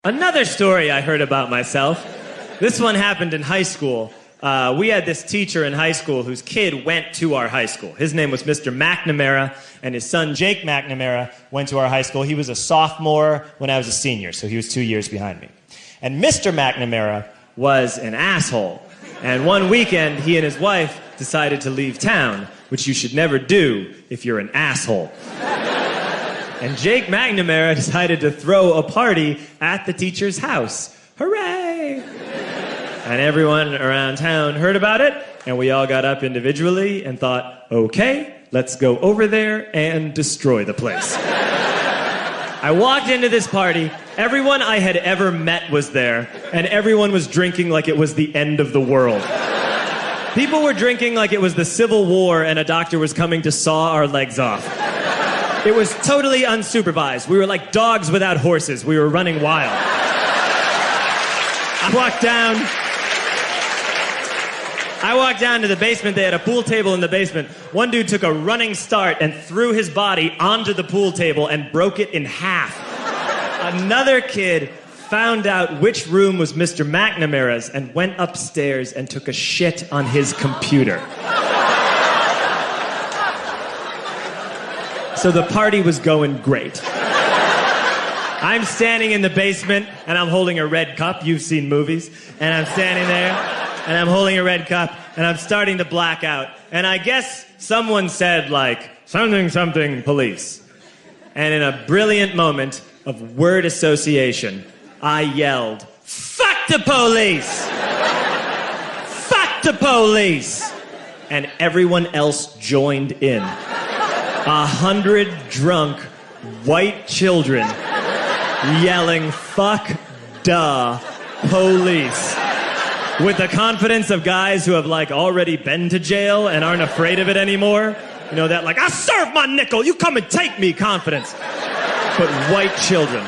Another story I heard about myself. This one happened in high school. We had this teacher in high school whose kid went to our high school. His name was Mr. McNamara, and his son, Jake McNamara, went to our high school. He was a sophomore when I was a senior, so he was 2 years behind me. And Mr. McNamara was an asshole. And one weekend, he and his wife decided to leave town, which you should never do if you're an asshole. And Jake McNamara decided to throw a party at the teacher's house. Hooray! And everyone around town heard about it, and we all got up individually and thought, okay, let's go over there and destroy the place. I walked into this party. Everyone I had ever met was there, and everyone was drinking like it was the end of the world. People were drinking like it was the Civil War and a doctor was coming to saw our legs off. It was totally unsupervised. We were like dogs without horses. We were running wild. I walked down to the basement. They had a pool table in the basement. One dude took a running start and threw his body onto the pool table and broke it in half. Another kid found out which room was Mr. McNamara's and went upstairs and took a shit on his computer. So the party was going great. I'm standing in the basement and I'm holding a red cup. You've seen movies. And I'm standing there and I'm holding a red cup and I'm starting to black out. And I guess someone said like, something, something, police. And in a brilliant moment of word association, I yelled, fuck the police! Fuck the police! And everyone else joined in. 100 drunk white children yelling, fuck the police. With the confidence of guys who have like already been to jail and aren't afraid of it anymore. You know, that like, I serve my nickel, you come and take me confidence. But white children.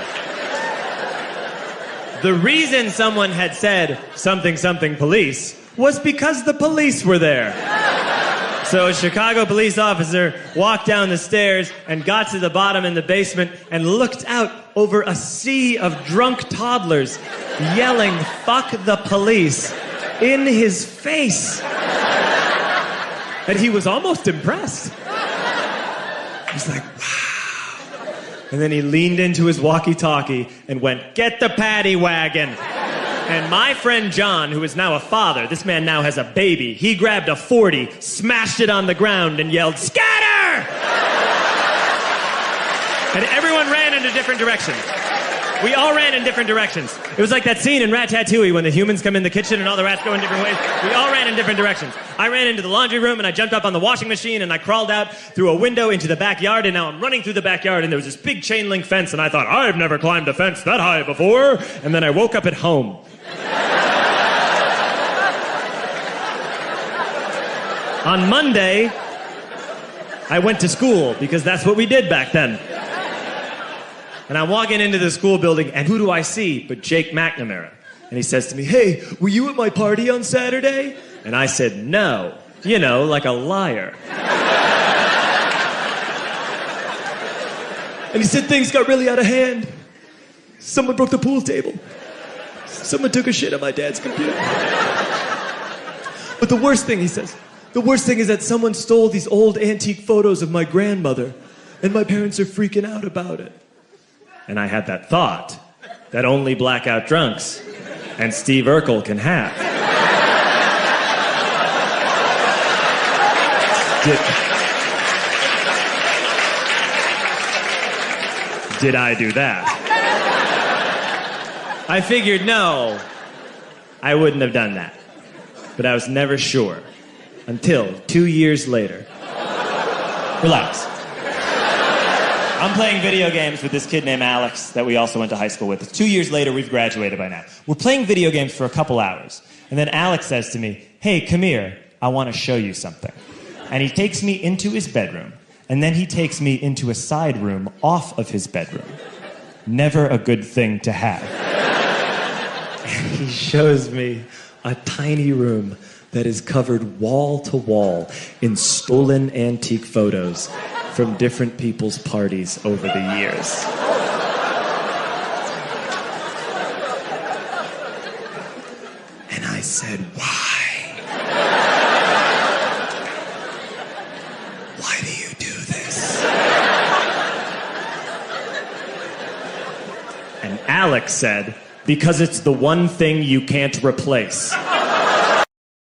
The reason someone had said something, something, police was because the police were there. So a Chicago police officer walked down the stairs and got to the bottom in the basement and looked out over a sea of drunk toddlers yelling, fuck the police, in his face. And he was almost impressed. He was like, wow. And then he leaned into his walkie-talkie and went, get the paddy wagon. And my friend John, who is now a father, this man now has a baby, he grabbed a 40, smashed it on the ground, and yelled, scatter! And everyone ran into different directions. We all ran in different directions. It was like that scene in Ratatouille when the humans come in the kitchen and all the rats go in different ways. We all ran in different directions. I ran into the laundry room and I jumped up on the washing machine and I crawled out through a window into the backyard, and now I'm running through the backyard and there was this big chain link fence and I thought, I've never climbed a fence that high before. And then I woke up at home. On Monday, I went to school because that's what we did back then. And I'm walking into the school building, and who do I see but Jake McNamara? And he says to me, hey, were you at my party on Saturday? And I said, no. You know, like a liar. And he said things got really out of hand. Someone broke the pool table. Someone took a shit on my dad's computer. But the worst thing, he says, the worst thing is that someone stole these old antique photos of my grandmother, and my parents are freaking out about it. And I had that thought that only blackout drunks and Steve Urkel can have. Did I do that? I figured, no, I wouldn't have done that. But I was never sure until 2 years later. Relax. I'm playing video games with this kid named Alex that we also went to high school with. 2 years later, we've graduated by now. We're playing video games for a couple hours. And then Alex says to me, hey, come here. I want to show you something. And he takes me into his bedroom. And then he takes me into a side room off of his bedroom. Never a good thing to have. And he shows me a tiny room that is covered wall to wall in stolen antique photos from different people's parties over the years. I said, why? Why do you do this? And Alex said, because it's the one thing you can't replace.